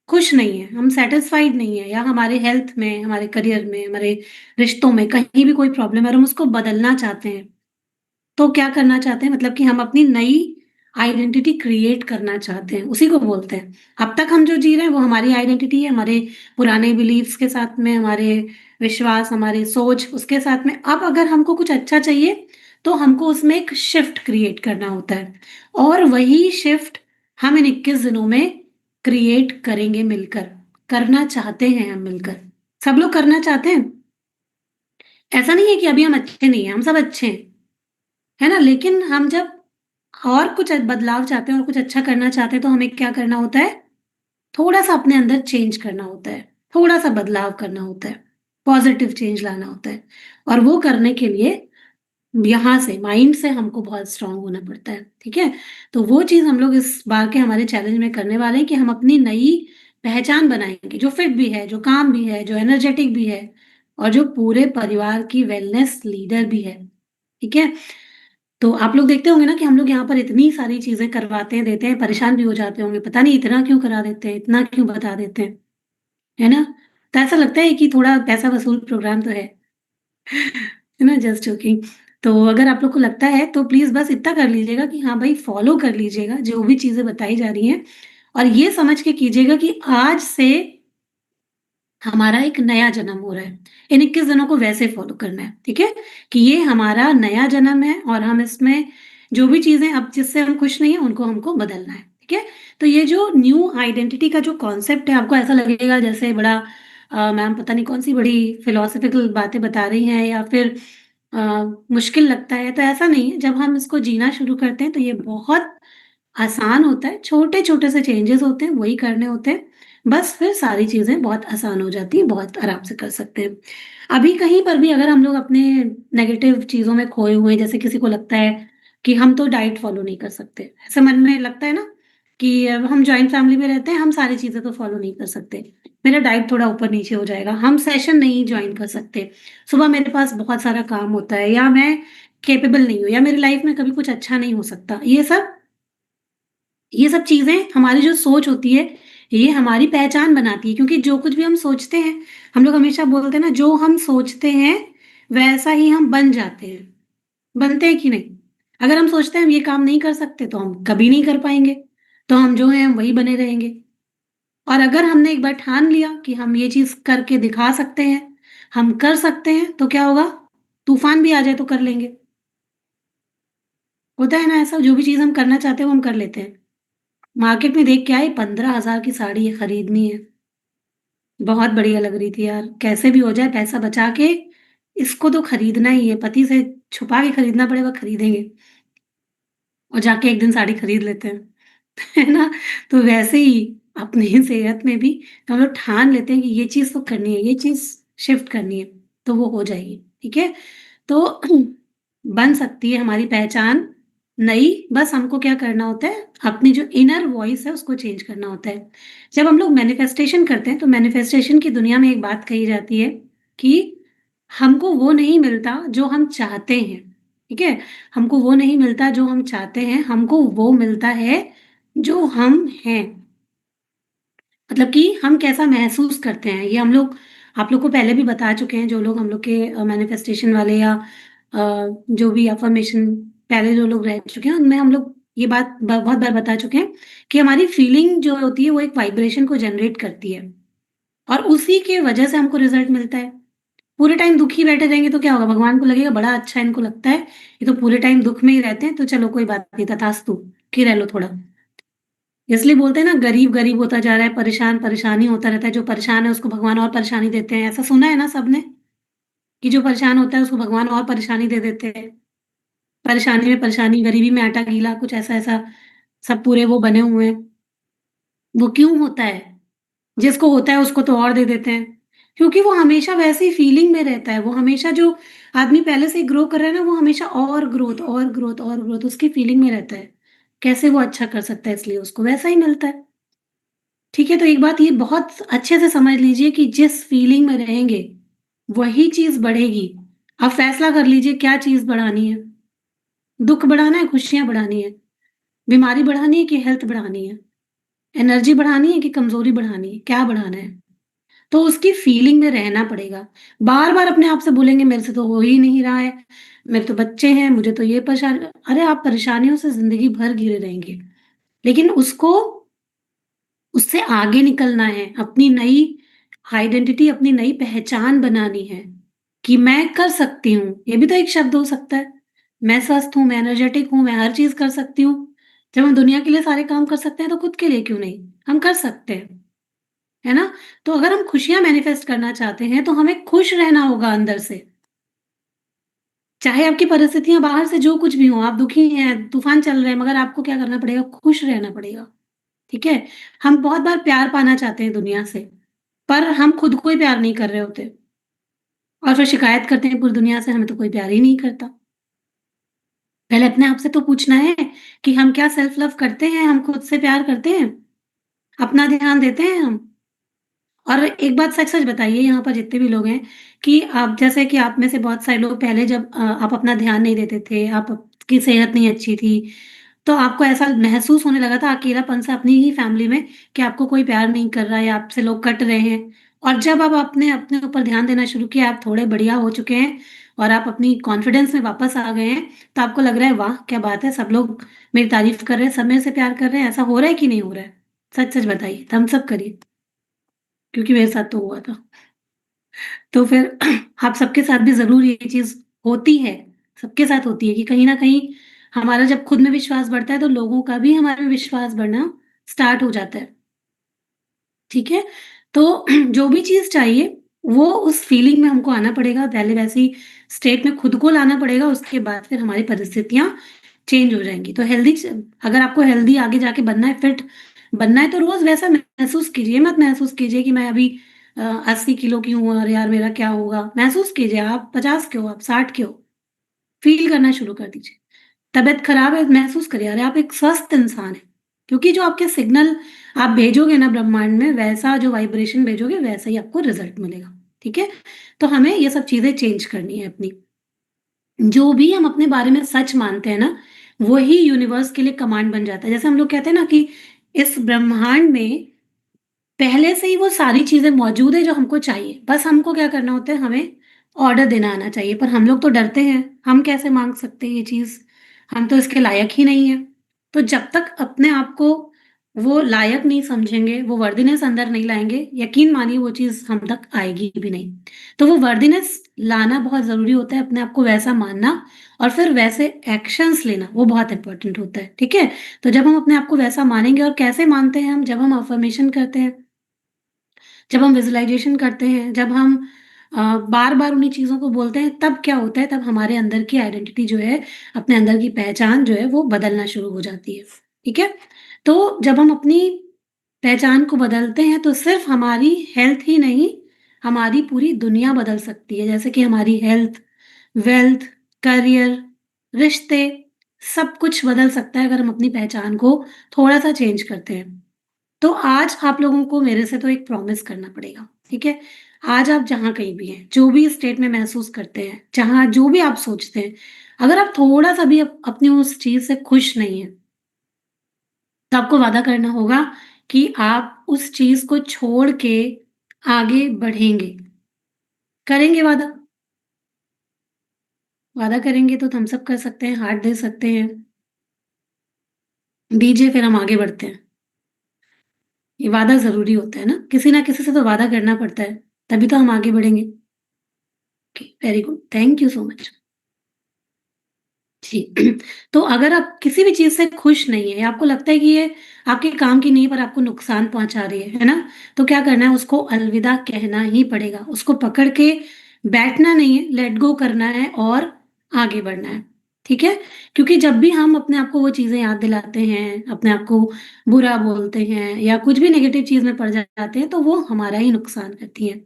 खुश नहीं है, हम सैटिस्फाइड नहीं है, या हमारे हेल्थ में, हमारे करियर में, हमारे रिश्तों में कहीं भी कोई प्रॉब्लम है और हम उसको बदलना चाहते हैं, तो क्या करना चाहते हैं, मतलब कि हम अपनी नई आइडेंटिटी क्रिएट करना चाहते हैं, उसी को बोलते हैं। अब तक हम जो जी रहे हैं वो हमारी आइडेंटिटी है, हमारे पुराने बिलीफ्स के साथ में, हमारे विश्वास, हमारी सोच उसके साथ में। अब अगर हमको कुछ अच्छा चाहिए, तो हमको उसमें एक शिफ्ट क्रिएट करना होता है, और वही शिफ्ट हम इन 21 दिनों में क्रिएट करेंगे मिलकर। करना चाहते हैं हम मिलकर, सब लोग करना चाहते हैं। ऐसा नहीं है कि अभी हम अच्छे नहीं हैं, हम सब अच्छे हैं, है ना? लेकिन हम जब और कुछ बदलाव चाहते हैं और कुछ अच्छा करना चाहते हैं, तो हमें क्या करना होता है? थोड़ा-सा अपने अंदर चेंज करना होता है, थोड़ा-सा बदलाव करना होता है, पॉज़िटिव चेंज लाना होता है। और वो करने के लिए यहाँ से, माइंड से हमको बहुत स्ट्रॉन्ग होना पड़ता है, ठीक है? तो वो चीज़ हम लोग इस बार के हमारे चैलेंज में करने वाले हैं कि हम अपनी नई पहचान बनाएँगे, जो फिट भी है, जो काम भी है, जो एनर्जेटिक भी है, और जो पूरे परिवार की वेलनेस लीडर भी है, ठीक है? तो आप लोग देखते होंगे ना कि हम लोग यहाँ पर इतनी सारी चीज़ें करवाते हैं, देते हैं, परेशान भी हो जाते होंगे, पता नहीं इतना क्यों करा देते हैं, इतना क्यों बता देते हैं, है ना? तो ऐसा लगता है कि थोड़ा पैसा वसूल प्रोग्राम तो है ना? Just joking. तो अगर आप लोग को लगता है तो प्लीज़ बस इतना कर लीजिएगा कि हाँ भाई, फॉलो कर लीजिएगा जो भी चीज़ें बताई जा रही हैं, और ये समझ के कीजिएगा कि आज से हमारा एक नया जन्म हो रहा है। इन 21 दिनों को वैसे फ़ॉलो करना है, ठीक है? कि ये हमारा नया जन्म है, और हम इसमें जो भी चीज़ें अब जिससे हम खुश नहीं हैं, उनको हमको बदलना है, ठीक है? तो ये जो न्यू आइडेंटिटी का जो कॉन्सेप्ट है, आपको ऐसा लगेगा जैसे बड़ा मैम पता नहीं कौन-सी बड़ी फिलॉसफिकल बातें बता रही हैं, या फिर अ, मुश्किल लगता है, तो ऐसा नहीं है। जब हम इसको जीना शुरू करते हैं, तो ये बहुत आसान होता है, छोटे-छोटे से चेंजेज़ होते हैं, वही करने होते हैं। बस फिर सारी चीज़ें बहुत आसान हो जाती हैं, बहुत आराम से कर सकते हैं। अभी कहीं पर भी अगर हम लोग अपने नेगेटिव चीज़ों में खोए हुए हैं, जैसे किसी को लगता है कि हम तो डाइट फ़ॉलो नहीं कर सकते। ऐसे मन में लगता है ना कि अब हम जॉइंट फ़ैमिली में रहते हैं, हम सारी चीज़ें तो फ़ॉलो नहीं कर सकते। मेरा डाइट थोड़ा ऊपर-नीचे हो जाएगा, हम सेशन नहीं जॉइन कर सकते। सुबह मेरे पास बहुत सारा काम होता है, या मैं कैपेबल नहीं हूँ, या मेरी लाइफ़ में कभी कुछ अच्छा नहीं हो सकता। ये सब चीज़ें, हमारी जो सोच होती है, ये हमारी पहचान बनाती है, क्योंकि जो कुछ भी हम सोचते हैं, हम लोग हमेशा बोलते हैं ना, जो हम सोचते हैं, वैसा ही हम बन जाते हैं। बनते हैं कि नहीं? अगर हम सोचते हैं हम ये काम नहीं कर सकते, तो हम कभी नहीं कर पाएँगे। तो हम जो हैं, हम वही बने रहेंगे। और अगर हमने एक बार ठान लिया कि हम ये चीज़ करके दिखा सकते हैं, हम कर सकते हैं, तो क्या होगा? तूफ़ान भी आ जाए तो कर लेंगे। होता है ना ऐसा, जो भी चीज़ हम करना चाहते हैं, वो हम कर लेते हैं। मार्केट में देख के आई, 15,000 की साड़ी है, खरीदनी है। बहुत बढ़िया लग रही थी यार, कैसे भी हो जाए पैसा बचा के इसको तो खरीदना ही है, पति से छुपा के खरीदना पड़ेगा, खरीदेंगे, और जाके एक दिन साड़ी खरीद लेते हैं, है ना? तो वैसे ही अपनी सेहत में भी हम लोग ठान लेते हैं कि ये चीज़ तो करनी है, ये चीज़ शिफ्ट करनी है, तो वो हो जाएगी, ठीक है? तो बन सकती है हमारी पहचान नई, बस हमको क्या करना होता है, अपनी जो इनर वॉइस है उसको चेंज करना होता है। जब हम लोग मैनिफेस्टेशन करते हैं, तो मैनिफेस्टेशन की दुनिया में एक बात कही जाती है कि हमको वो नहीं मिलता जो हम चाहते हैं, ठीक है? हमको वो नहीं मिलता जो हम चाहते हैं, हमको वो मिलता है जो हम हैं। मतलब कि हम कैसा महसूस करते हैं, ये हम लोग आप लोग को पहले भी बता चुके हैं, जो लोग हम लोग के मैनिफेस्टेशन वाले, या जो भी अफ़र्मेशन पहले जो लोग रह चुके हैं, उनमें हम लोग ये बात बहुत बार बता चुके हैं कि हमारी फीलिंग जो होती है, वो एक वाइब्रेशन को जनरेट करती है, और उसी की वजह से हमको रिज़ल्ट मिलता है। पूरे टाइम दुखी बैठे रहेंगे तो क्या होगा? भगवान को लगेगा बड़ा अच्छा इनको लगता है, ये तो पूरे टाइम दुःख में ही रहते हैं, तो चलो कोई बात नहीं, तथास्तु, कि रह लो थोड़ा। इसलिए बोलते हैं ना, गरीब गरीब होता जा रहा है, परेशान परेशान ही होता रहता है, जो परेशान है उसको भगवान और परेशानी देते हैं। ऐसा सुना है ना सबने, कि जो परेशान होता है उसको भगवान और परेशानी दे देते हैं। परेशानी में परेशानी, गरीबी में आटा गीला, कुछ ऐसा-ऐसा सब पूरे वो बने हुए हैं। वो क्यों होता है? जिसको होता है उसको तो और दे देते हैं। क्योंकि वो हमेशा वैसी फीलिंग में रहता है, वो हमेशा जो आदमी पहले से ही ग्रो कर रहा है ना, वो हमेशा और ग्रोथ और ग्रोथ और ग्रोथ उसकी फीलिंग में रहता है। कैसे वो अच्छा कर सकता है, इसलिए उसको वैसा ही मिलता है। ठीक है? तो एक बात ये बहुत अच्छे से समझ लीजिए कि जिस फीलिंग में रहेंगे, वही चीज़ बढ़ेगी। आप फैसला कर लीजिए क्या चीज़ बढ़ानी है। दुःख बढ़ाना है, खुशियाँ बढ़ानी है, बीमारी बढ़ानी है कि हेल्थ बढ़ानी है? एनर्जी बढ़ानी है कि कमज़ोरी बढ़ानी है? क्या बढ़ाना है? तो उसकी फीलिंग में रहना पड़ेगा। बार-बार अपने आप से बोलेंगे मेरे से तो हो ही नहीं रहा है, मेरे तो बच्चे हैं, मुझे तो ये अरे आप परेशानियों से ज़िंदगी भर घिरे रहेंगे। लेकिन उससे आगे निकलना है, अपनी नई आइडेंटिटी, अपनी नई पहचान बनानी है, कि मैं कर सकती हूँ। ये भी तो एक शब्द हो सकता है। मैं स्वस्थ हूँ, मैं एनर्जेटिक हूँ, मैं हर चीज़ कर सकती हूँ। जब हम दुनिया के लिए सारे काम कर सकते हैं, तो खुद के लिए क्यों नहीं? हम कर सकते हैं, है ना? तो अगर हम खुशियाँ मैनिफेस्ट करना चाहते हैं, तो हमें खुश रहना होगा अंदर से। चाहे आपकी परिस्थितियाँ बाहर से जो कुछ भी हों, आप दुखी हैं, तूफ़ान चल रहे हैं, मगर आपको क्या करना पड़ेगा? खुश रहना पड़ेगा, ठीक है? हम बहुत बार प्यार पाना चाहते हैं दुनिया से, पर हम खुद को ही प्यार नहीं कर रहे होते और फिर शिकायत करते हैं पूरी दुनिया से, हमें तो कोई प्यार ही नहीं करता। पहले अपने आप से तो पूछना है कि हम क्या सेल्फ लव करते हैं? हम खुद से प्यार करते हैं? अपना ध्यान देते हैं हम? और एक बात सच-सच बताइए यहाँ पर जितने भी लोग हैं कि आप जैसे कि आप में से बहुत सारे लोग पहले जब आप अपना ध्यान नहीं देते थे, आपकी सेहत नहीं अच्छी थी, तो आपको ऐसा महसूस होने लगा था अकेलापन-सा अपनी ही फैमिली में कि आपको कोई प्यार नहीं कर रहा है या आपसे लोग कट रहे हैं। और जब आप अपने अपने ऊपर ध्यान देना शुरू किया, आप थोड़े बढ़िया हो चुके हैं और आप अपनी कॉन्फिडेंस में वापस आ गए हैं, तो आपको लग रहा है वाह! क्या बात है, सब लोग मेरी तारीफ़ कर रहे हैं, सब मेरे से प्यार कर रहे हैं, ऐसा हो रहा है कि नहीं हो रहा है? सच-सच बताइए, थम्स अप करिए, क्योंकि मेरे साथ तो हुआ था। तो फिर आप सबके साथ भी ज़रूर ये चीज़ होती है, सबके साथ होती है कि कहीं न कहीं हमारा जब खुद में विश्वास बढ़ता है, तो लोगों का भी हमारे में विश्वास बढ़ना स्टार्ट हो जाता है, ठीक है? तो जो भी चीज़ चाहिए, वो उस फीलिंग में हमको आना पड़ेगा, पहले वैसी स्टेट में खुद को लाना पड़ेगा, उसके बाद फिर हमारी परिस्थितियाँ चेंज हो जाएँगी। तो अगर आपको हेल्दी आगे जाके बनना है, फिट बनना है, तो रोज़ वैसा महसूस कीजिए, ये मत महसूस कीजिए कि मैं अभी 80 किलो की हूँ और यार मेरा क्या होगा? महसूस कीजिए आप 50 के हो, आप 60 के हो, फ़ील करना शुरू कर दीजिए। तबीयत खराब है, महसूस करिए, अरे आप एक स्वस्थ इंसान हैं। क्योंकि जो आपके सिग्नल आप भेजोगे ना ब्रह्मांड में, वैसा जो वाइब्रेशन भेजोगे, वैसा ही आपको रिज़ल्ट मिलेगा, ठीक है? तो हमें ये सब चीज़ें चेंज करनी है अपनी। जो भी हम अपने बारे में सच मानते हैं ना, वही यूनिवर्स के लिए कमांड बन जाता है। जैसे हम लोग कहते हैं ना कि इस ब्रह्मांड में पहले से ही वो सारी चीज़ें मौजूद है जो हमको चाहिए। बस हमको क्या करना होता है, हमें ऑर्डर देना आना चाहिए। पर हम लोग तो डरते हैं, हम कैसे माँग सकते हैं ये चीज़? हम तो इसके लायक ही नहीं हैं। तो जब तक अपने आप को वो लायक नहीं समझेंगे, वो वर्दीनेस अंदर नहीं लाएँगे, यकीन मानिए वो चीज़ हम तक आएगी भी नहीं। तो वो वर्दीनेस लाना बहुत ज़रूरी होता है, अपने आप को वैसा मानना और फिर वैसे एक्शंस लेना, वो बहुत इम्पोर्टेंट होता है, ठीक है? तो जब हम अपने आप को वैसा मानेंगे और कैसे मानते हैं हम? जब हम अफ़र्मेशन करते हैं। जब हम विज़ुअलाइज़ेशन करते हैं, जब हम बार-बार उन्हीं चीज़ों को बोलते हैं, तब क्या होता है, तब हमारे अंदर की आइडेंटिटी जो है, अपने अंदर की पहचान जो है, वो बदलना शुरू हो जाती है, ठीक है? तो जब हम अपनी पहचान को बदलते हैं, तो सिर्फ़ हमारी हेल्थ ही नहीं, हमारी पूरी दुनिया बदल सकती है। जैसे कि हमारी हेल्थ, वेल्थ, करियर, रिश्ते, सब कुछ बदल सकता है, अगर हम अपनी पहचान को थोड़ा-सा चेंज करते हैं। तो आज आप लोगों को मेरे से तो एक प्रॉमिस करना पड़ेगा, ठीक है? आज आप जहाँ कहीं भी हैं, जो भी स्टेट में महसूस करते हैं, जहाँ जो भी आप सोचते हैं, अगर आप थोड़ा-सा भी अपनी उस चीज़ से खुश नहीं हैं, तो आपको वादा करना होगा कि आप उस चीज़ को छोड़ के आगे बढ़ेंगे। करेंगे वादा? वादा करेंगे तो थम्स अप कर सकते हैं, हार्ट दे सकते हैं। दीजिए फिर हम आगे बढ़ते हैं। ये वादा ज़रूरी होता है ना? किसी ना किसी से तो वादा करना पड़ता है, तभी तो हम आगे बढ़ेंगे। Okay, very good. Thank you so much. जी। तो अगर आप किसी भी चीज़ से खुश नहीं हैं या आपको लगता है कि ये आपके काम की नहीं पर आपको नुकसान पहुँचा रही है ना? तो क्या करना है, उसको अलविदा कहना ही पड़ेगा। उसको पकड़ के बैठना नहीं है, लेट गो करना है और आगे बढ़ना है। ठीक है? क्योंकि जब भी हम अपने आप को वो चीज़ें याद दिलाते हैं, अपने आप को बुरा बोलते हैं या कुछ भी नेगेटिव चीज़ में पड़ जाते हैं, तो वो हमारा ही नुकसान करती हैं।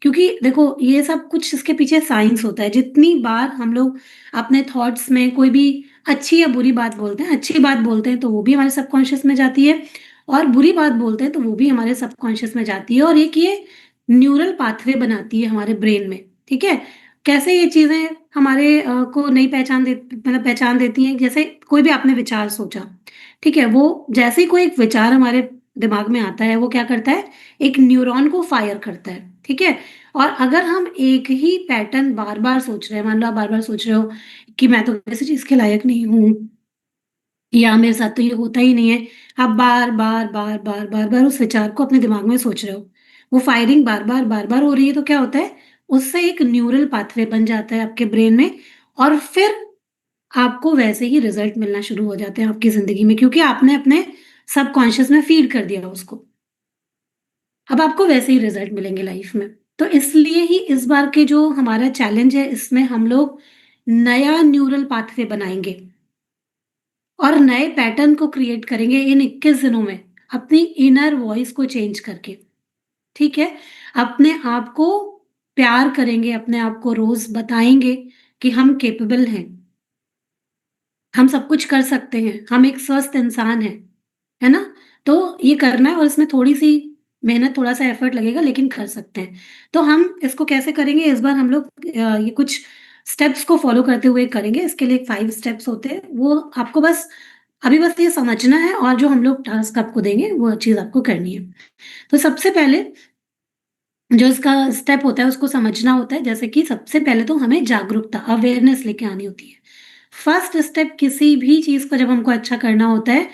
क्योंकि देखो ये सब कुछ इसके पीछे साइंस होता है। जितनी बार हम लोग अपने थॉट्स में कोई भी अच्छी या बुरी बात बोलते हैं, अच्छी बात बोलते हैं तो वो भी हमारे सबकॉन्शियस में जाती है और बुरी बात बोलते हैं तो वो भी हमारे सबकॉन्शियस में जाती है और एक ये न्यूरल पाथवे बनाती है हमारे ब्रेन में, ठीक है? कैसे ये चीज़ें हमारे को नई पहचान दे मतलब पहचान देती हैं, जैसे कोई भी आपने विचार सोचा, ठीक है? वो जैसे ही कोई एक विचार हमारे दिमाग में आता है वो क्या करता है, एक न्यूरॉन को फायर करता है, ठीक है? और अगर हम एक ही पैटर्न बार-बार सोच रहे हैं, मान लो आप बार-बार सोच रहे हो कि मैं तो किसी चीज़ के लायक नहीं हूँ या मेरे साथ तो ये होता ही नहीं है। आप बार-बार, बार-बार, बार-बार उस विचार को अपने दिमाग में सोच रहे हो। वो फायरिंग बार-बार, बार-बार हो रही है तो क्या होता है, उससे एक न्यूरल पाथवे बन जाता है आपके ब्रेन में और फिर आपको वैसे ही रिज़ल्ट मिलना शुरू हो जाते हैं आपकी ज़िंदगी में क्योंकि आपने अपने सबकॉन्शियस में फ़ीड कर दिया उसको। अब आपको वैसे ही रिज़ल्ट मिलेंगे लाइफ़ में। तो इसलिए ही इस बार के जो हमारा चैलेंज है इसमें हम लोग नया न्यूरल पाथवे बनाएँगे और नए पैटर्न को क्रिएट करेंगे इन 21 दिनों में, अपनी इनर वॉइस को चेंज करके, ठीक है? अपने आप को प्यार करेंगे, अपने आप को रोज़ बताएँगे कि हम कैपेबल हैं, हम सब कुछ कर सकते हैं, हम एक स्वस्थ इंसान हैं, है ना? तो ये करना है और इसमें थोड़ी-सी मेहनत, थोड़ा-सा एफर्ट लगेगा लेकिन कर सकते हैं। तो हम इसको कैसे करेंगे इस बार हम लोग ये कुछ स्टेप्स को फ़ॉलो करते हुए करेंगे। इसके लिए 5 स्टेप्स होते हैं, वो आपको बस ये समझना है और जो हम लोग टास्क आपको देंगे वो चीज़ आपको करनी है। तो सबसे पहले जो इसका स्टेप होता है उसको समझना होता है जैसे कि सबसे पहले तो हमें जागरूकता, अवेयरनेस लेके आनी होती है। फर्स्ट स्टेप किसी भी चीज़ को जब हमको अच्छा करना होता है,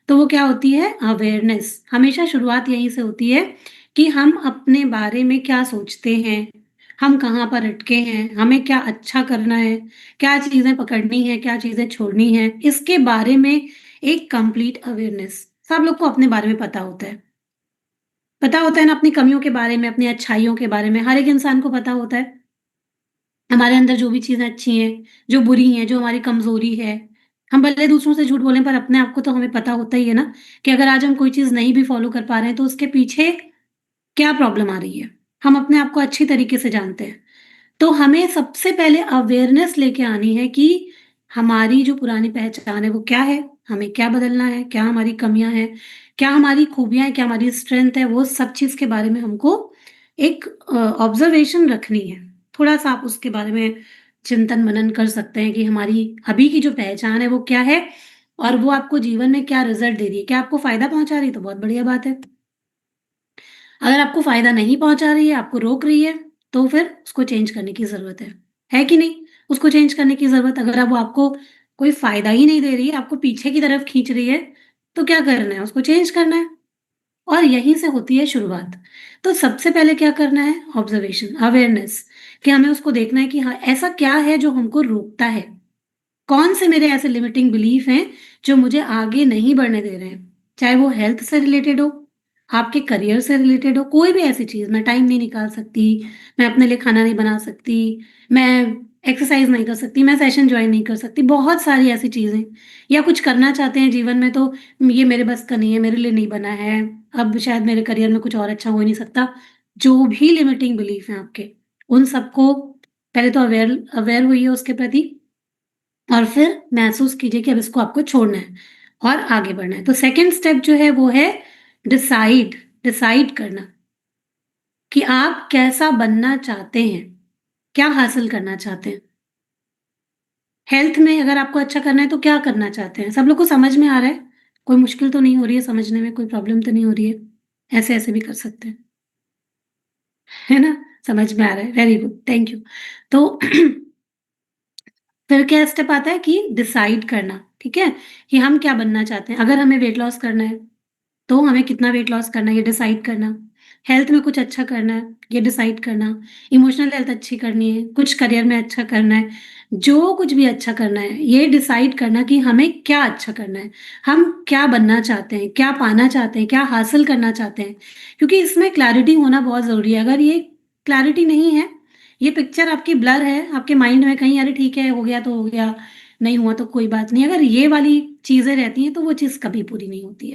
तो वो क्या होती है अवेयरनेस। हमेशा शुरुआत यहीं से होती है कि हम अपने बारे में क्या सोचते हैं, हम कहाँ पर अटके हैं, हमें क्या अच्छा करना है, क्या चीज़ें पकड़नी है, क्या चीज़ें छोड़नी है, इसके बारे में एक कंप्लीट अवेयरनेस। सब लोग को अपने बारे में पता होता है ना अपनी कमियों के बारे में, अपनी अच्छाइयों के बारे में, हर एक इंसान को पता होता है। हमारे अंदर जो भी चीज़ें अच्छी हैं, जो बुरी हैं, जो हमारी कमज़ोरी है। हम भले दूसरों से झूठ बोलें पर अपने आप को तो हमें पता होता ही है ना, कि अगर आज हम कोई चीज़ नहीं भी फ़ॉलो कर पा रहे हैं तो उसके पीछे क्या प्रॉब्लम आ रही है। हम अपने आप को अच्छी तरीके से जानते हैं। तो हमें सबसे पहले अवेयरनेस लेके आनी है कि हमारी जो पुरानी पहचान है वो क्या है, हमें क्या बदलना है, क्या हमारी कमियाँ हैं, क्या हमारी खूबियाँ हैं, क्या हमारी स्ट्रेंथ है, वो सब चीज़ के बारे में हमको एक ऑब्ज़र्वेशन रखनी है। थोड़ा-सा आप उसके बारे में चिंतन-मनन कर सकते हैं कि हमारी अभी की जो पहचान है वो क्या है और वो आपको जीवन में क्या रिज़ल्ट दे रही है। क्या आपको फ़ायदा पहुँचा रही है? तो बहुत बढ़िया बात है। अगर आपको फ़ायदा नहीं पहुँचा रही है, आपको रोक रही है, तो फिर उसको चेंज करने की ज़रूरत है कि नहीं? उसको चेंज करने की ज़रूरत अगर अब वो आपको कोई फ़ायदा ही नहीं दे रही है, आपको पीछे की तरफ खींच रही है, तो क्या करना है? उसको चेंज करना है और यहीं से होती है शुरुआत। तो सबसे पहले क्या करना है? ऑब्ज़र्वेशन, अवेयरनेस कि हमें उसको देखना है कि हाँ, ऐसा क्या है जो हमको रोकता है? कौन से मेरे ऐसे लिमिटिंग बिलीफ हैं जो मुझे आगे नहीं बढ़ने दे रहे हैं? चाहे वो हेल्थ से रिलेटेड हो, आपके करियर से रिलेटेड हो, कोई भी ऐसी चीज़ मैं टाइम नहीं निकाल सकती, मैं अपने लिए खाना नहीं बना सकती, मैं एक्सरसाइज़ नहीं कर सकती, मैं सेशन जॉइन नहीं कर सकती, बहुत सारी ऐसी चीज़ें या कुछ करना चाहते हैं जीवन में तो ये मेरे बस का नहीं है, मेरे लिए नहीं बना है, अब शायद मेरे करियर में कुछ और अच्छा हो ही नहीं सकता। जो भी लिमिटिंग बिलीफ हैं आपके, उन सबको पहले तो अवेयर होइए उसके प्रति और फिर महसूस कीजिए कि अब इसको आपको छोड़ना है और आगे बढ़ना है। तो सेकंड स्टेप जो है वो है डिसाइड डिसाइड करना कि आप कैसा बनना चाहते हैं, क्या हासिल करना चाहते हैं। हेल्थ में अगर आपको अच्छा करना है तो क्या करना चाहते हैं? सब लोग को समझ में आ रहा है? कोई मुश्किल तो नहीं हो रही है समझने में, कोई प्रॉब्लम तो नहीं हो रही है? ऐसे-ऐसे भी कर सकते हैं, है ना? समझ में आ रहा है, वेरी गुड, थैंक यू। तो फिर क्या स्टेप आता है कि डिसाइड करना, ठीक है? कि हम क्या बनना चाहते हैं। अगर हमें वेट लॉस करना है तो हमें कितना वेट लॉस करना है ये डिसाइड करना, हेल्थ में कुछ अच्छा करना है ये डिसाइड करना, इमोशनल हेल्थ अच्छी करनी है, कुछ करियर में अच्छा करना है, जो कुछ भी अच्छा करना है ये डिसाइड करना कि हमें क्या अच्छा करना है, हम क्या बनना चाहते हैं, क्या पाना चाहते हैं, क्या हासिल करना चाहते हैं। क्योंकि इसमें क्लैरिटी होना बहुत ज़रूरी है, अगर ये क्लैरिटी नहीं है, ये पिक्चर आपकी ब्लर है, आपके माइंड में कहीं अरे ठीक है हो गया तो हो गया, नहीं हुआ तो कोई बात नहीं, अगर ये वाली चीज़ें रहती हैं तो वो चीज़ कभी पूरी नहीं होती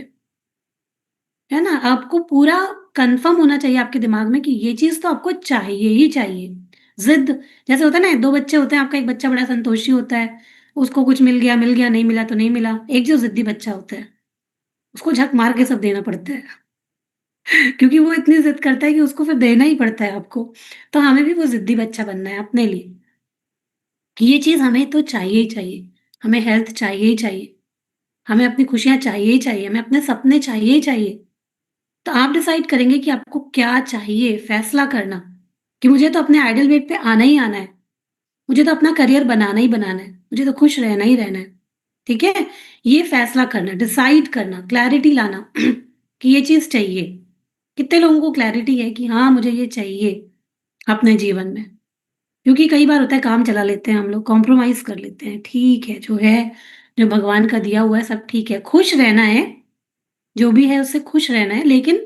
है ना? आपको पूरा कन्फर्म होना चाहिए आपके दिमाग में कि ये चीज़ तो आपको चाहिए ही चाहिए। ज़िद जैसे होता है ना 2 बच्चे होते हैं, आपका एक बच्चा बड़ा संतोषी होता है, उसको कुछ मिल गया, नहीं मिला तो नहीं मिला। एक जो ज़िद्दी बच्चा होता है, उसको झक मार के सब देना पड़ता है क्योंकि वो इतनी ज़िद करता है कि उसको फिर देना ही पड़ता है आपको। तो हमें भी वो ज़िद्दी बच्चा बनना है अपने लिए, कि ये चीज़ हमें तो चाहिए ही चाहिए। हमें हेल्थ चाहिए ही चाहिए, हमें अपनी खुशियाँ चाहिए ही चाहिए, हमें अपने सपने चाहिए ही चाहिए। तो आप डिसाइड करेंगे कि आपको क्या चाहिए, फैसला करना कि मुझे तो अपने आइडल वेट पे आना ही आना है, मुझे तो अपना करियर बनाना ही बनाना है, मुझे तो खुश रहना ही रहना है, ठीक है? ये फैसला करना, डिसाइड करना, क्लैरिटी लाना कि ये चीज़ चाहिए। कितने लोगों को क्लैरिटी है कि हाँ, मुझे ये चाहिए अपने जीवन में? क्योंकि कई बार होता है काम चला लेते हैं हम लोग, कॉम्प्रोमाइज़ कर लेते हैं, ठीक है, जो है, जो भगवान का दिया हुआ है सब ठीक है, खुश रहना है, जो भी है उससे खुश रहना है, लेकिन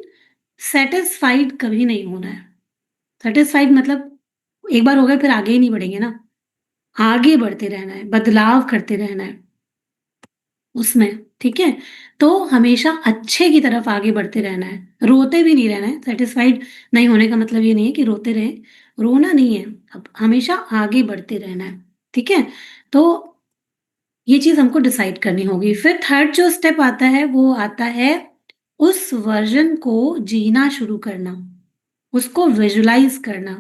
सैटिस्फाइड कभी नहीं होना है। सैटिस्फाइड मतलब एक बार हो गए फिर आगे ही नहीं बढ़ेंगे ना, आगे बढ़ते रहना है, बदलाव करते रहना है उसमें, ठीक है? तो हमेशा अच्छे की तरफ आगे बढ़ते रहना है, रोते भी नहीं रहना है, सैटिस्फाइड नहीं होने का मतलब ये नहीं है कि रोते रहें, रोना नहीं है, अब हमेशा आगे बढ़ते रहना है, ठीक है? तो ये चीज़ हमको डिसाइड करनी होगी। फिर थर्ड जो स्टेप आता है, वो आता है उस वर्ज़न को जीना शुरू करना, उसको विजुअलाइज़ करना,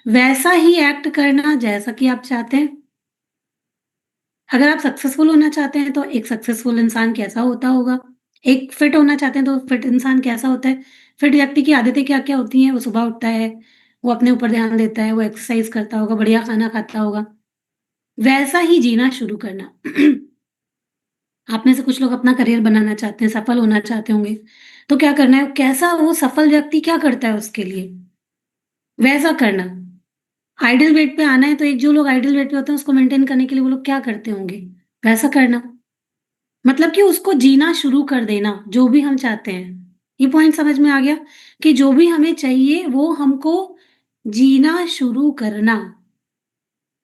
वैसा ही एक्ट करना जैसा कि आप चाहते हैं। अगर आप सक्सेसफुल होना चाहते हैं, तो एक सक्सेसफुल इंसान कैसा होता होगा? एक फिट होना चाहते हैं, तो फिट इंसान कैसा होता है? फिट व्यक्ति की आदतें क्या-क्या होती हैं? वो सुबह उठता है, वो अपने ऊपर ध्यान देता है, वो एक्सरसाइज़ करता होगा, बढ़िया खाना खाता होगा। वैसा ही जीना शुरू करना। आप में से कुछ लोग अपना करियर बनाना चाहते हैं, सफल होना चाहते होंगे, तो क्या करना है, कैसा वो सफल व्यक्ति क्या करता है उसके लिए, वैसा करना। आइडल वेट पे आना है, तो एक जो लोग आइडल वेट पे होते हैं, उसको मेंटेन करने के लिए वो लोग क्या करते होंगे, वैसा करना। मतलब कि उसको जीना शुरू कर देना, जो भी हम चाहते हैं। ये पॉइंट समझ में आ गया? कि जो भी हमें चाहिए, वो हमको जीना शुरू करना।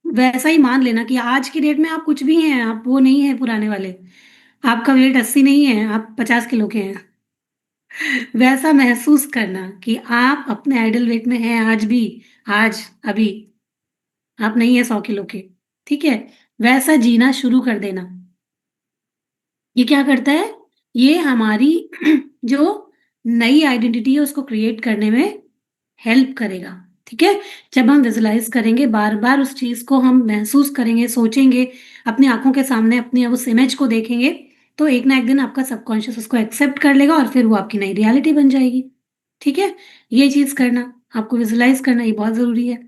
वैसा ही मान लेना कि आज की डेट में आप कुछ भी हैं, आप वो नहीं हैं पुराने वाले। आपका वेट 80 नहीं है, आप 50 किलो के हैं। वैसा महसूस करना कि आप अपने आइडल वेट में हैं आज भी, आज, अभी, आप नहीं हैं 100 किलो के, ठीक है? वैसा जीना शुरू कर देना। ये क्या करता है? ये हमारी जो नई आइडेंटिटी है उसको क्रिएट करने में हेल्प करेगा, ठीक है? जब हम विजुअलाइज़ करेंगे, बार-बार उस चीज़ को हम महसूस करेंगे, सोचेंगे, अपनी आँखों के सामने अपनी उस इमेज को देखेंगे, तो एक ना एक दिन आपका सबकॉन्शियस उसको एक्सेप्ट कर लेगा और फिर वो आपकी नई रियलिटी बन जाएगी, ठीक है? ये चीज़ करना, आपको विजुअलाइज़ करना ये बहुत ज़रूरी है।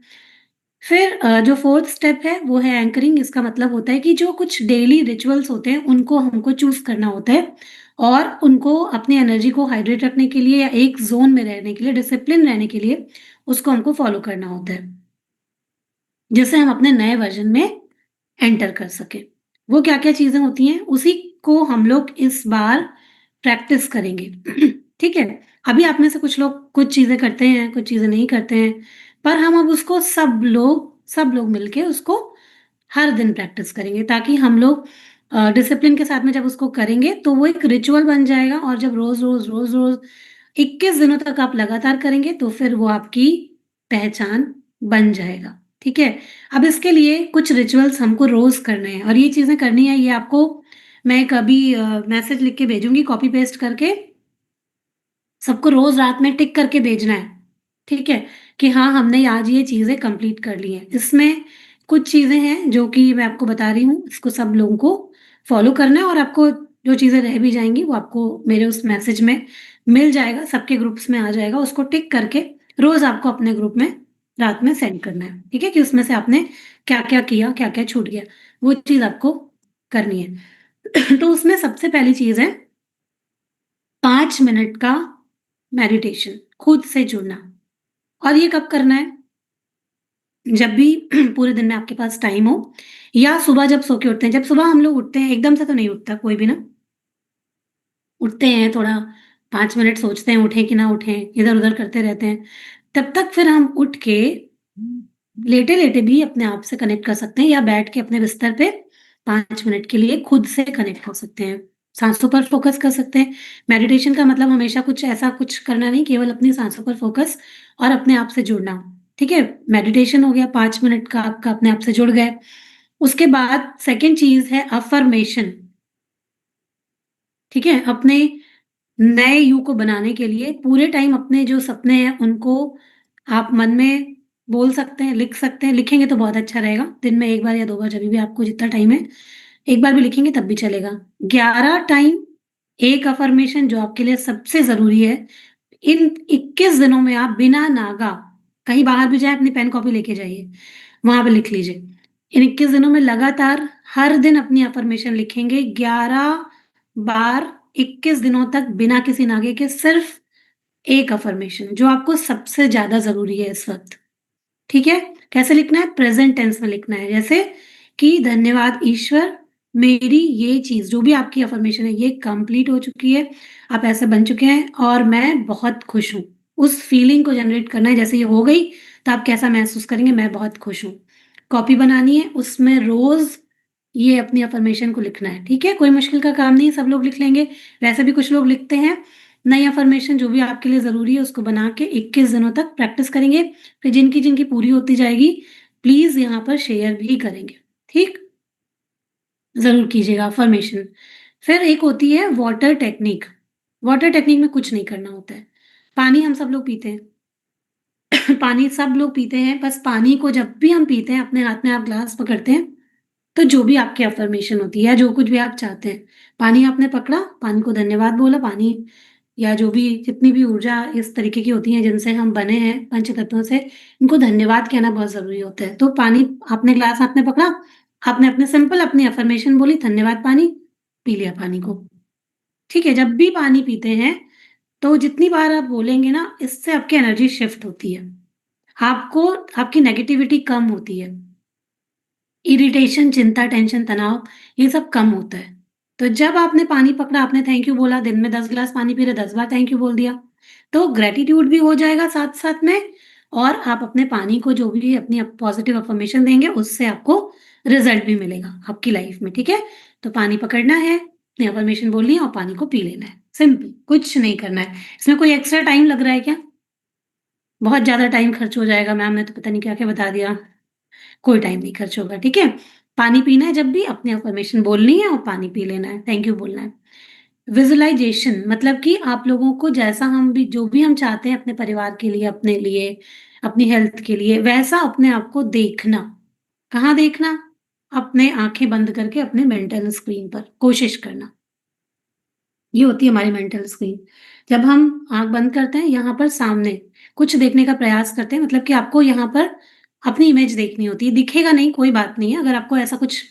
फिर जो 4th स्टेप है वो है एंकरिंग। इसका मतलब होता है कि जो कुछ डेली रिचुअल्स होते हैं उनको हमको चूज़ करना होता है और उनको अपनी एनर्जी को हाइड्रेट रखने के लिए या एक ज़ोन में रहने के लिए, डिसिप्लिन रहने के लिए उसको हमको फ़ॉलो करना होता है। जिससे हम अपने नए वर्ज़न में एंटर कर सकें। वो क्या-क्या चीज़ें होती हैं, उसी को हम लोग इस बार प्रैक्टिस करेंगे। ठीक है? अभी आप में से कुछ लोग कुछ चीज़ें करते हैं, कुछ चीज़ें नहीं करते हैं, पर हम अब उसको सब लोग मिलके उसको हर दिन प्रैक्टिस करेंगे ताकि हम लोग डिसिप्लिन के साथ में जब उसको करेंगे, तो वो एक रिचुअल बन जाएगा और जब रोज़-रोज़, रोज़-रोज़ 21 दिनों तक आप लगातार करेंगे, तो फिर वो आपकी पहचान बन जाएगा, ठीक है? अब इसके लिए कुछ रिचुअल्स हमको रोज़ करने हैं और ये चीज़ें करनी है, ये आपको मैं एक अभी मैसेज लिख के भेजूँगी कॉपी पेस्ट करके, सबको रोज़ रात में टिक करके भेजना है, ठीक है? कि हाँ, हमने आज ये चीज़ें कंप्लीट कर ली हैं। इसमें कुछ चीज़ें हैं जो कि मैं आपको बता रही हूँ, इसको सब लोगों को फ़ॉलो करना है और आपको जो चीज़ें रह भी जाएँगी, वो आपको मेरे उस मैसेज में मिल जाएगा, सबके ग्रुप्स में आ जाएगा। उसको टिक करके रोज़ आपको अपने ग्रुप में रात में सेंड करना है, ठीक है? कि उसमें से आपने क्या-क्या किया, क्या-क्या छूट गया, वो चीज़ आपको करनी है। तो उसमें सबसे पहली चीज़ है 5 मिनट का मेडिटेशन, खुद से जुड़ना। और ये कब करना है? जब भी पूरे दिन में आपके पास टाइम हो या सुबह जब सो के उठते हैं। जब सुबह हम लोग उठते हैं, एकदम से तो नहीं उठता कोई भी ना। उठते हैं, थोड़ा 5 मिनट सोचते हैं उठें कि ना उठें, इधर-उधर करते रहते हैं। तब तक फिर हम उठ के लेटे-लेटे भी अपने आप से कनेक्ट कर सकते हैं या बैठ के अपने बिस्तर पे 5 मिनट के लिए खुद से कनेक्ट हो सकते हैं। साँसों पर फ़ोकस कर सकते हैं। मेडिटेशन का मतलब हमेशा कुछ ऐसा कुछ करना नहीं, केवल अपनी साँसों पर फ़ोकस और अपने आप से जुड़ना, ठीक है? मेडिटेशन हो गया 5 मिनट का आपका अपने आप से जुड़ गए। उसके बाद सेकंड चीज़ है अफ़र्मेशन, ठीक है? अपने नए यू को बनाने के लिए पूरे टाइम अपने जो सपने हैं उनको आप मन में बोल सकते हैं, लिख सकते हैं। लिखेंगे तो बहुत अच्छा रहेगा। दिन में 1 बार या 2 बार जभी भी आपको जितना टाइम है, 1 बार भी लिखेंगे तब भी चलेगा। 11 टाइम एक अफ़र्मेशन जो आपके लिए सबसे ज़रूरी है, इन 21 दिनों में आप बिना नागा कहीं बाहर भी जाएँ, अपनी पेन कॉपी लेके जाइए, वहाँ पे लिख लीजिए। इन 21 दिनों में लगातार हर दिन अपनी अफ़र्मेशन लिखेंगे 11 बार 21 दिनों तक बिना किसी नागे के सिर्फ़ एक अफ़र्मेशन जो आपको सबसे ज़्यादा ज़रूरी है इस वक़्त, ठीक है? कैसे लिखना है? प्रेज़ेंट टेंस में लिखना है, जैसे कि धन्यवाद ईश्वर, मेरी ये चीज़ जो भी आपकी अफ़र्मेशन है ये कंप्लीट हो चुकी है, आप ऐसे बन चुके हैं और मैं बहुत खुश हूँ। उस फीलिंग को जनरेट करना है, जैसे ये हो गई तो आप कैसा महसूस करेंगे? मैं बहुत खुश हूँ। कॉपी बनानी है, उसमें रोज़ ये अपनी अफ़र्मेशन को लिखना है, ठीक है? कोई मुश्किल का काम नहीं है, सब लोग लिख लेंगे। वैसे भी कुछ लोग लिखते हैं, नई अफ़र्मेशन जो भी आपके लिए ज़रूरी है उसको बना के 21 दिनों तक प्रैक्टिस करेंगे। फिर जिनकी पूरी होती जाएगी, प्लीज़ यहाँ पर शेयर भी करेंगे, ठीक? ज़रूर कीजिएगा अफ़र्मेशन। फिर एक होती है वाटर टेक्निक। वाटर टेक्निक में कुछ नहीं करना होता है। पानी हम सब लोग पीते हैं। पानी सब लोग पीते हैं, बस पानी को जब भी हम पीते हैं, अपने हाथ में आप ग्लास पकड़ते हैं, तो जो भी आपकी अफ़र्मेशन होती है या जो कुछ भी आप चाहते हैं, पानी आपने पकड़ा, पानी को धन्यवाद बोला, पानी या जो भी जितनी भी ऊर्जा इस तरीके की होती है जिनसे हम बने हैं पंचतत्वों से, इनको धन्यवाद कहना बहुत ज़रूरी होता है। तो पानी आपने ग्लास हाथ में पकड़ा, आपने अपने सिंपल अपनी अफ़र्मेशन बोली, धन्यवाद पानी, पी लिया पानी को। ठीक है? जब भी पानी पीते हैं, तो जितनी बार आप बोलेंगे ना, इससे आपकी एनर्जी शिफ्ट होती है। आपको आपकी नेगेटिविटी कम होती है। इरिटेशन, चिंता, टेंशन, तनाव ये सब कम होता है। तो जब आपने पानी पकड़ा, आपने थैंक यू बोला, दिन में 10 ग्लास पानी पी रहे, 10 बार थैंक यू बोल दिया। तो ग्रैटिट्यूड भी हो जाएगा साथ-साथ में और आप अपने पानी को जो भी अपनी पॉज़िटिव अफ़र्मेशन देंगे, उससे आपको रिज़ल्ट भी मिलेगा आपकी लाइफ़ में, ठीक है? तो पानी पकड़ना है, अपनी अफ़र्मेशन बोलनी है और पानी को पी लेना है। सिंपल, कुछ नहीं करना है। इसमें कोई एक्स्ट्रा टाइम लग रहा है क्या? बहुत ज़्यादा टाइम खर्च हो जाएगा, मैम ने तो पता नहीं क्या-क्या बता दिया। कोई टाइम नहीं खर्च होगा, ठीक है? पानी पीना है जब भी अपनी अफ़र्मेशन बोलनी है और पानी पी लेना है, थैंक यू बोलना है। विज़ुअलाइज़ेशन मतलब कि आप लोगों को जैसा हम भी जो भी हम चाहते हैं अपने परिवार के लिए, अपने लिए, अपनी हेल्थ के लिए, वैसा अपने आप को देखना। कहाँ देखना? अपने आँखें बंद करके अपने मेंटल स्क्रीन पर, कोशिश करना। ये होती है हमारी मेंटल स्क्रीन। जब हम आँख बंद करते हैं, यहाँ पर सामने कुछ देखने का प्रयास करते हैं, मतलब कि आपको यहाँ पर अपनी इमेज देखनी होती है। दिखेगा नहीं, कोई बात नहीं है, अगर आपको ऐसा कुछ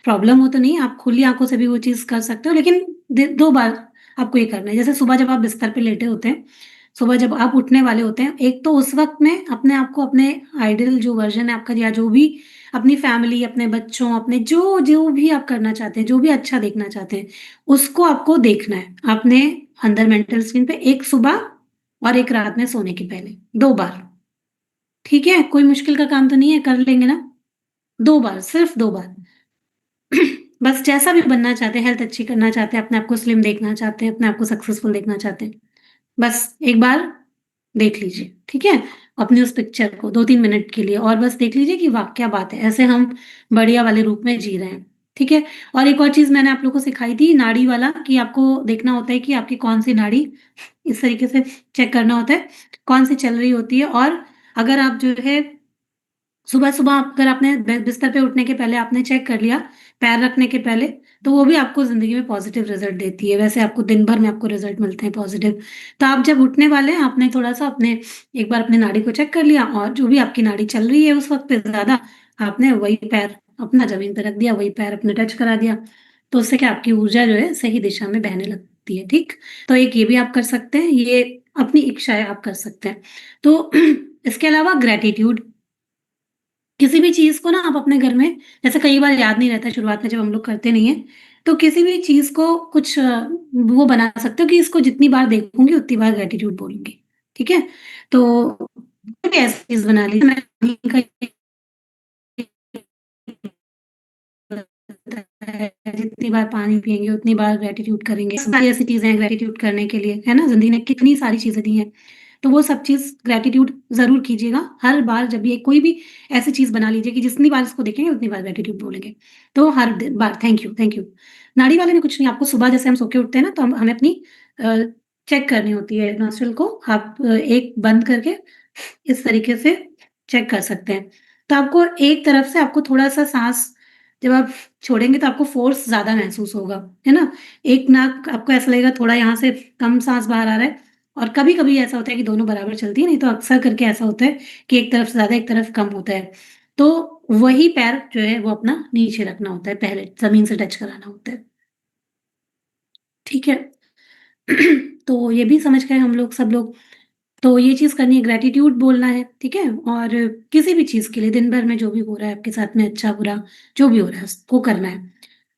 प्रॉब्लम हो तो नहीं, आप खुली आँखों से भी वो चीज़ कर सकते हो, लेकिन 2 बार आपको ये करना है। जैसे सुबह जब आप बिस्तर पे लेटे होते हैं, सुबह जब आप उठने वाले होते हैं, एक तो उस वक़्त में अपने आप को अपने आइडियल जो वर्ज़न है आपका या जो भी अपनी फैमिली, अपने बच्चों, अपने जो भी आप करना चाहते हैं, जो भी अच्छा देखना चाहते हैं, उसको आपको देखना है। आपने अंदर मेंटल स्क्रीन पे एक सुबह और एक रात में सोने के पहले, 2 बार, ठीक है? कोई मुश्किल का काम तो नहीं है, कर लेंगे ना? 2 बार, सिर्फ़ 2 बार। बस जैसा भी बनना चाहते हैं, हेल्थ अच्छी करना चाहते हैं, अपने आप को स्लिम देखना चाहते हैं, अपने आप को सक्सेसफुल देखना चाहते हैं, बस एक बार देख लीजिए, ठीक है? अपनी उस पिक्चर को 2-3 मिनट के लिए और बस देख लीजिए कि वाह! क्या बात है, ऐसे हम बढ़िया वाले रूप में जी रहे हैं, ठीक है? और एक और चीज़ मैंने आप लोगों को सिखाई थी नाड़ी वाला कि आपको देखना होता है कि आपकी कौन-सी नाड़ी इस तरीके से चेक करना होता है, कौन-सी चल रही होती है और अगर आप जो है सुबह-सुबह अगर आपने बिस्तर पे उठने के पहले आपने चेक कर लिया, पैर रखने के पहले, तो वो भी आपको ज़िंदगी में पॉज़िटिव रिज़ल्ट देती है। वैसे आपको दिन भर में आपको रिज़ल्ट मिलते हैं पॉज़िटिव। तो आप जब उठने वाले हैं, आपने थोड़ा-सा अपने एक बार अपनी नाड़ी को चेक कर लिया और जो भी आपकी नाड़ी चल रही है उस वक़्त पे ज़्यादा, आपने वही पैर अपना ज़मीन पे रख दिया, वही पैर अपने टच करा दिया। तो उससे क्या आपकी ऊर्जा जो है सही दिशा में बहने लगती है, ठीक? तो एक ये भी आप कर सकते हैं, ये अपनी इच्छा है आप कर सकते हैं। तो इसके अलावा ग्रैटिट्यूड किसी भी चीज़ को ना आप अपने घर में जैसे कई बार याद नहीं रहता शुरुआत में जब हम लोग करते नहीं हैं, तो किसी भी चीज़ को कुछ वो बना सकते हो कि इसको जितनी बार देखूँगी उतनी बार ग्रैटिट्यूड बोलूँगी, ठीक है? तो कोई भी ऐसी चीज़ बना लीजिए मैं जितनी बार पानी पिएँगे उतनी बार ग्रैटिट्यूड करेंगे। सारी ऐसी चीज़ें हैं ग्रैटिट्यूड करने के लिए, है ना? ज़िंदगी ने कितनी सारी चीज़ें दी हैं। तो वो सब चीज़ ग्रैटिट्यूड ज़रूर कीजिएगा। हर बार जब भी कोई भी ऐसी चीज़ बना लीजिए कि जितनी बार इसको देखेंगे उतनी बार ग्रैटिट्यूड बोलेंगे। तो हर बार थैंक यू। नाड़ी वाले में कुछ नहीं आपको सुबह जैसे हम सो के उठते हैं ना तो हम हमें अपनी अ, चेक करनी होती है नॉस्ट्रिल को आप एक बंद करके इस तरीके से चेक कर सकते हैं। तो आपको एक तरफ से आपको थोड़ा-सा साँस जब आप छोड़ेंगे तो आपको फ़ोर्स ज़्यादा महसूस होगा, है ना? एक नाक आपको ऐसा लगेगा थोड़ा यहाँ से कम साँस बाहर आ रहा है, और कभी-कभी ऐसा होता है कि दोनों बराबर चलती है, नहीं तो अक्सर करके ऐसा होता है कि एक तरफ से ज़्यादा, एक तरफ कम होता है। तो वही पैर जो है वो अपना नीचे रखना होता है, पहले ज़मीन से टच कराना होता है। ठीक है? तो ये भी समझ गए हम लोग, सब लोग। तो ये चीज़ करनी है, ग्रैटिट्यूड बोलना है, ठीक है? और किसी भी चीज़ के लिए दिन भर में जो भी हो रहा है आपके साथ में, अच्छा-बुरा जो भी हो रहा है उसको करना है।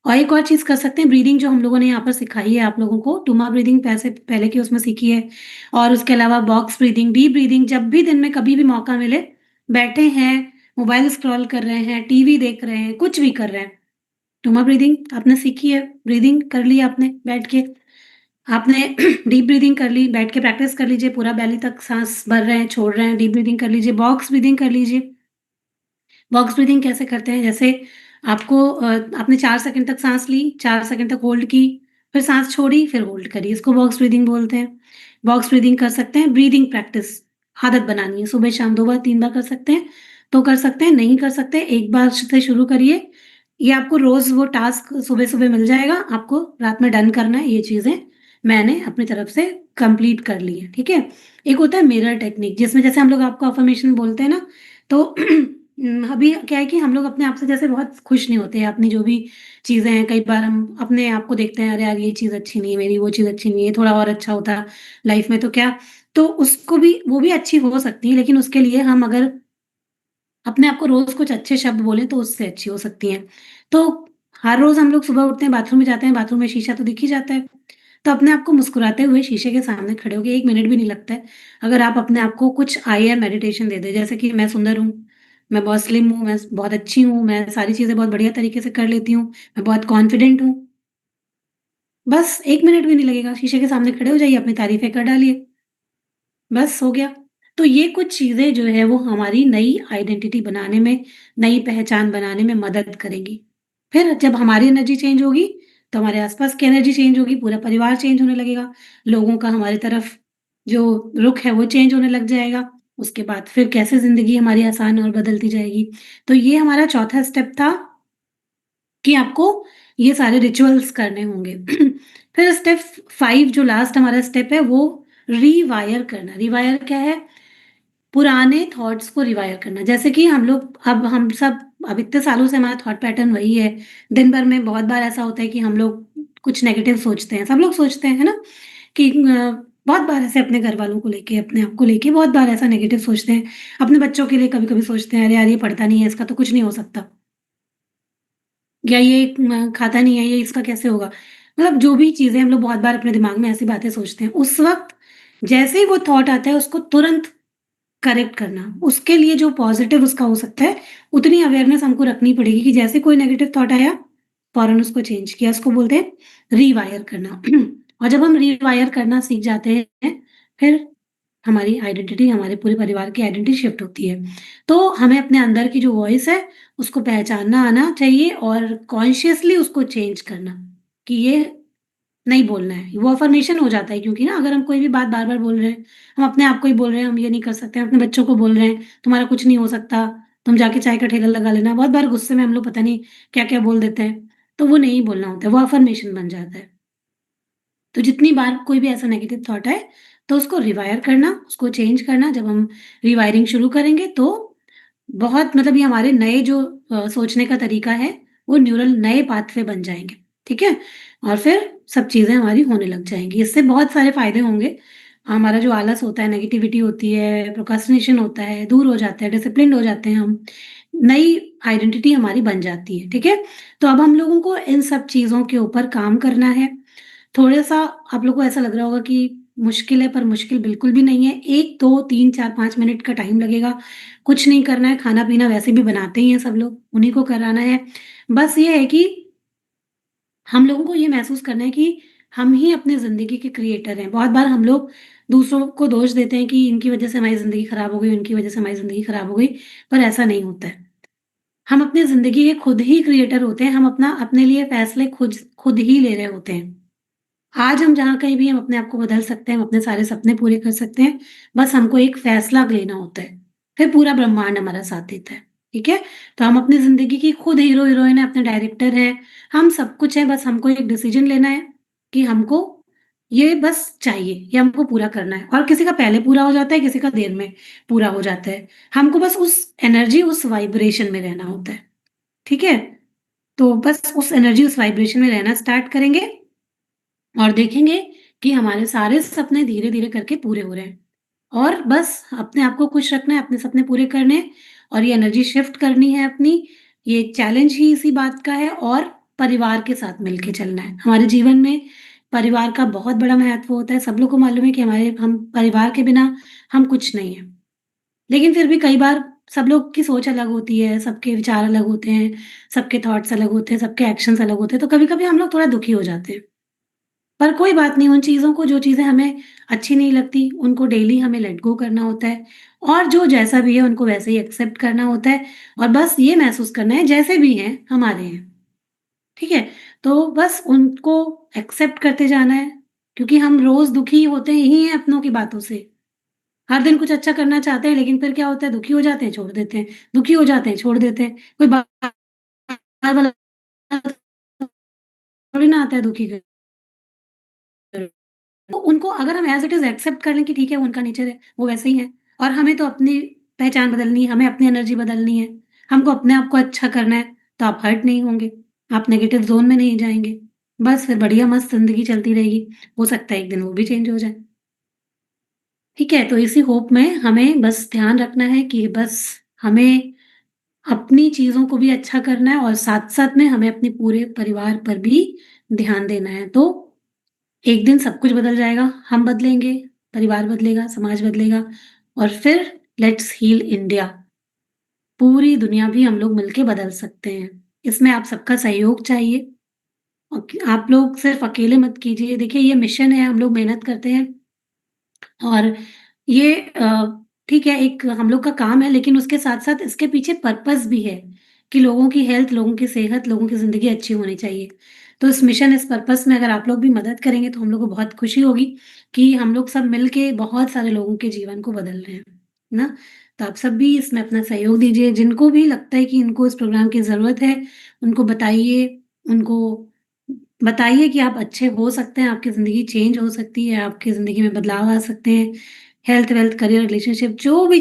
और एक और चीज़ कर सकते हैं, ब्रीदिंग जो हम लोगों ने यहाँ पर सिखाई है आप लोगों को, टूमा ब्रीदिंग पैसे पहले की उसमें सीखी है। और उसके अलावा बॉक्स ब्रीदिंग, डीप ब्रीदिंग, जब भी दिन में कभी भी मौका मिले, बैठे हैं, मोबाइल स्क्रॉल कर रहे हैं, टीवी देख रहे हैं, कुछ भी कर रहे हैं, टूमा ब्रीदिंग आपने सीखी है, ब्रीदिंग कर ली आपने बैठ के। आपने डीप ब्रीथिंग कर ली, बैठ के प्रैक्टिस कर लीजिए, पूरा बेली तक साँस भर रहे हैं, छोड़ रहे हैं, डीप ब्रीथिंग कर लीजिए, बॉक्स ब्रीथिंग कर लीजिए। बॉक्स ब्रीथिंग कैसे करते हैं? जैसे आपने 4 सेकंड तक साँस ली, 4 सेकंड तक होल्ड की, फिर साँस छोड़ी, फिर होल्ड करी, इसको बॉक्स ब्रीथिंग बोलते हैं। बॉक्स ब्रीथिंग कर सकते हैं, ब्रीथिंग प्रैक्टिस आदत बनानी है, सुबह-शाम 2 बार, 3 बार कर सकते हैं, तो कर सकते हैं, नहीं कर सकते, एक बार से शुरू करिए। ये आपको रोज़ वो टास्क सुबह-सुबह मिल जाएगा, आपको रात में डन करना है, ये चीज़ें मैंने अपनी तरफ से कंप्लीट कर ली हैं, ठीक है? एक होता है मिरर टेक्निक, जिसमें जैसे हम लोग आपको अफ़र्मेशन बोलते हैं ना, तो अभी क्या है कि हम लोग अपने आप से जैसे बहुत खुश नहीं होते हैं, अपनी जो भी चीज़ें हैं, कई बार हम अपने आप को देखते हैं, अरे यार ये चीज़ अच्छी नहीं है मेरी, वो चीज़ अच्छी नहीं है, थोड़ा और अच्छा होता लाइफ में तो क्या। तो उसको भी, वो भी अच्छी हो सकती है, लेकिन उसके लिए हम अगर अपने आप को रोज़ कुछ अच्छे शब्द बोलें तो उससे अच्छी हो सकती हैं। तो हर रोज़ हम लोग सुबह उठते हैं, बाथरूम में जाते हैं, बाथरूम में शीशा तो दिख ही जाता है। तो अपने आप को मुस्कुराते हुए शीशे के सामने खड़े होके 1 मिनट भी नहीं लगता है। अगर आप अपने आप को कुछ आई एम मेडिटेशन दे दें, जैसे कि मैं सुंदर हूँ, मैं बहुत स्लिम हूँ, मैं बहुत अच्छी हूँ, मैं सारी चीज़ें बहुत बढ़िया तरीके से कर लेती हूँ, मैं बहुत कॉन्फिडेंट हूँ। बस 1 मिनट भी नहीं लगेगा, शीशे के सामने खड़े हो जाइए, अपनी तारीफ़ें कर डालिए। बस हो गया। तो ये कुछ चीज़ें जो है वो हमारी नई आइडेंटिटी बनाने में, नई पहचान बनाने में मदद करेंगी। फिर जब हमारी एनर्जी चेंज होगी, तो हमारे आस-पास की एनर्जी चेंज होगी, पूरा परिवार चेंज होने लगेगा। लोगों का हमारी तरफ जो रुख है वो चेंज होने लग जाएगा। उसके बाद फिर कैसे ज़िंदगी हमारी आसान और बदलती जाएगी। तो ये हमारा चौथा स्टेप था कि आपको ये सारे रिचुअल्स करने होंगे। फिर स्टेप 5 जो लास्ट हमारा स्टेप है वो रीवायर करना। रीवायर क्या है? पुराने थॉट्स को रिवायर करना। जैसे कि हम सब अब इतने सालों से हमारा थॉट पैटर्न वही है। दिन भर में बहुत बार ऐसा होता है कि हम लोग कुछ नेगेटिव सोचते हैं। सब लोग सोचते हैं, है ना? कि बहुत बार ऐसे अपने घरवालों को लेके, अपने आप को लेके बहुत बार ऐसा नेगेटिव सोचते हैं। अपने बच्चों के लिए कभी-कभी सोचते हैं, अरे यार ये पढ़ता नहीं है, इसका तो कुछ नहीं हो सकता। या ये खाता नहीं है, ये इसका कैसे होगा? मतलब जो भी चीज़ें हम लोग बहुत बार अपने दिमाग में ऐसी बातें सोचते हैं, उस वक़्त जैसे ही वो थॉट आता है उसको तुरंत करेक्ट करना। उसके लिए जो पॉज़िटिव उसका हो सकता है, उतनी अवेयरनेस हमको रखनी पड़ेगी कि जैसे कोई नेगेटिव थॉट आया, फ़ौरन उसको चेंज किया। उसको बोलते हैं रीवायर करना। और जब हम रीवायर करना सीख जाते हैं, फिर हमारी आइडेंटिटी, हमारे पूरे परिवार की आइडेंटिटी शिफ्ट होती है। तो हमें अपने अंदर की जो वॉइस है, उसको पहचानना आना चाहिए और कॉन्शियसली उसको चेंज करना, कि ये नहीं बोलना है। वो अफ़र्मेशन हो जाता है, क्योंकि ना अगर हम कोई भी बात बार-बार बोल रहे हैं, हम अपने आप को ही बोल रहे हैं, हम ये नहीं कर सकते, हम अपने बच्चों को बोल रहे हैं, तुम्हारा कुछ नहीं हो सकता, तुम जाके चाय का ठेला लगा लेना। बहुत बार गुस्से में हम लोग पता नहीं क्या-क्या बोल देते हैं, तो वो नहीं बोलना होता है, वो अफ़र्मेशन बन जाता है। तो जितनी बार कोई भी ऐसा नेगेटिव थॉट आए, तो उसको रिवायर करना, उसको चेंज करना। जब हम रिवायरिंग शुरू करेंगे तो बहुत, मतलब ये हमारे नए जो सोचने का तरीका है, वो न्यूरल नए पाथवे बन जाएँगे, ठीक है? और फिर सब चीज़ें हमारी होने लग जाएँगी। इससे बहुत सारे फ़ायदे होंगे। हमारा जो आलस होता है, नेगेटिविटी होती है, प्रोक्रास्टिनेशन होता है, दूर हो जाता है, डिसिप्लिन्ड हो जाते हैं हम। नई आइडेंटिटी हमारी बन जाती है, ठीक है? तो अब हम लोगों को इन सब चीज़ों के ऊपर काम करना है। थोड़ा-सा आप लोग को ऐसा लग रहा होगा कि मुश्किल है, पर मुश्किल बिल्कुल भी नहीं है। 1, 2, 3, 4, 5 मिनट का टाइम लगेगा। कुछ नहीं करना है, खाना-पीना वैसे भी बनाते ही हैं सब लोग, उन्हीं को कराना है। बस ये है कि हम लोगों को ये महसूस करना है कि हम ही अपनी ज़िंदगी के क्रिएटर हैं। बहुत बार हम लोग दूसरों को दोष देते हैं कि इनकी वज़ह से हमारी ज़िंदगी खराब हो गई, उनकी वज़ह से हमारी ज़िंदगी खराब हो गई, पर ऐसा नहीं होता है। हम अपनी ज़िंदगी के खुद ही क्रिएटर होते हैं, हम अपने लिए फैसले खुद खुद ही ले रहे होते हैं। आज हम जहाँ कहीं भी हम अपने आप को बदल सकते हैं, हम अपने सारे सपने पूरे कर सकते हैं, बस हमको एक फैसला लेना होता है, फिर पूरा ब्रह्मांड हमारा साथ देता है, ठीक है? तो हम अपनी ज़िंदगी की खुद हीरो-हीरोइन हैं, अपने डायरेक्टर हैं, हम सब कुछ हैं, बस हमको एक डिसीज़न लेना है कि हमको ये बस चाहिए, ये हमको पूरा करना है और किसी का पहले पूरा हो जाता है, किसी का देर में पूरा हो जाता है। हमको बस उस एनर्जी, उस वाइब्रेशन में रहना होता है, ठीक है? तो बस उस एनर्जी, उस वाइब्रेशन में रहना स्टार्ट करेंगे और देखेंगे कि हमारे सारे सपने धीरे-धीरे करके पूरे हो रहे हैं। और बस अपने आप को खुश रखना है, अपने सपने पूरे करने हैं और ये एनर्जी शिफ्ट करनी है अपनी। ये चैलेंज ही इसी बात का है और परिवार के साथ मिलके चलना है। हमारे जीवन में परिवार का बहुत बड़ा महत्व होता है। सब लोग को मालूम है कि हमारे हम परिवार के बिना हम कुछ नहीं हैं। लेकिन फिर भी कई बार सब लोग की सोच अलग होती है, सबके विचार अलग होते हैं, सबके थॉट्स अलग होते हैं, सबके एक्शन्स अलग होते हैं, तो कभी-कभी हम लोग थोड़ा दुखी हो जाते हैं। पर कोई बात नहीं, उन चीज़ों को जो चीज़ें हमें अच्छी नहीं लगती, उनको डेली हमें लेट गो करना होता है और जो जैसा भी है उनको वैसे ही एक्सेप्ट करना होता है और बस ये महसूस करना है जैसे भी हैं, हमारे हैं, ठीक है? तो बस उनको एक्सेप्ट करते जाना है क्योंकि हम रोज़ दुखी होते ही हैं अपनों की बातों से। हर दिन कुछ अच्छा करना चाहते हैं लेकिन फिर क्या होता है दुखी हो जाते हैं, छोड़ देते हैं, दुखी हो जाते हैं, छोड़ देते हैं। कोई बार वाला थोड़ी ना आता है दुखी कर तो उनको अगर हम एज़ इट इज़ एक्सेप्ट कर लें कि ठीक है, वो उनका नेचर है, वो वैसे ही हैं और हमें तो अपनी पहचान बदलनी है, हमें अपनी एनर्जी बदलनी है, हमको अपने आप को अच्छा करना है, तो आप हर्ट नहीं होंगे, आप नेगेटिव ज़ोन में नहीं जाएँगे। बस फिर बढ़िया मस्त ज़िंदगी चलती रहेगी। हो सकता है एक दिन वो भी चेंज हो जाए। ठीक है? तो इसी होप में हमें बस ध्यान रखना है कि बस हमें अपनी चीज़ों को भी अच्छा करना है और साथ-साथ में हमें अपने पूरे परिवार पर भी ध्यान देना है। तो एक दिन सब कुछ बदल जाएगा, हम बदलेंगे, परिवार बदलेगा, समाज बदलेगा और फिर लेट्स हील इंडिया। पूरी दुनिया भी हम लोग मिलके बदल सकते हैं। इसमें आप सबका सहयोग चाहिए। आप लोग सिर्फ़ अकेले मत कीजिए। देखिए ये मिशन है, हम लोग मेहनत करते हैं और ये ठीक है एक हम लोग का काम है लेकिन उसके साथ-साथ इसके पीछे पर्पस भी है कि लोगों की हेल्थ, लोगों की सेहत, लोगों की ज़िंदगी अच्छी होनी चाहिए। तो इस मिशन, इस पर्पस में अगर आप लोग भी मदद करेंगे तो हम लोग को बहुत खुशी होगी कि हम लोग सब मिल के बहुत सारे लोगों के जीवन को बदल रहे हैं। है ना? तो आप सब भी इसमें अपना सहयोग दीजिए। जिनको भी लगता है कि इनको इस प्रोग्राम की ज़रूरत है, उनको बताइए, उनको बताइए कि आप अच्छे हो सकते हैं, आपकी ज़िंदगी चेंज हो सकती है, आपकी ज़िंदगी में बदलाव आ सकते हैं। हेल्थ, वेल्थ, करियर, रिलेशनशिप जो भी